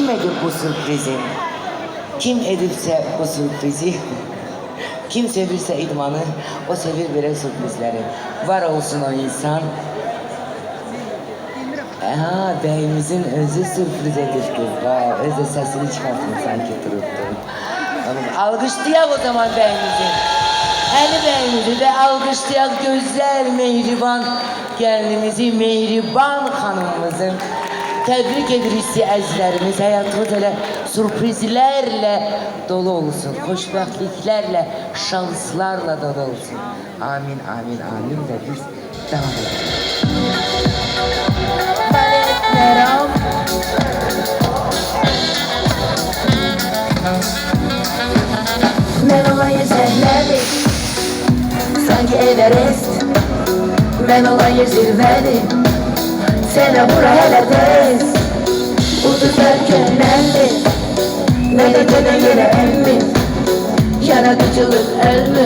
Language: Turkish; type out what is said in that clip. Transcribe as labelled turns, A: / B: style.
A: kim edip bu sürprizi? Kim edipse bu sürprizi? Kim sevirse idmanı, o sevir böyle sürprizleri. Var olsun o insan. Beyimizin özü sürpriz edildi. Özü sesini çıkartın sanki durup durup. Alkışlayak o zaman beyimizi. Eli beyimizi de alkışlayak güzel mehriban gelinimizi, mehriban hanımımızın. Tebrik ederiz əzizlərimiz. Hayatımız elə sürprizlərlə dolu olsun. Xoşbəxtliklərlə, şanslarla dolu olsun. Amin, amin, amin və biz devam edelim. Baletlerim.
B: Ben olayı zehirledim, sanki Everest. Ben olayı zirvedim, sene bura hele tez. Ucuzlarken elli, ne de yere emmi. Yaratıcılık el mi?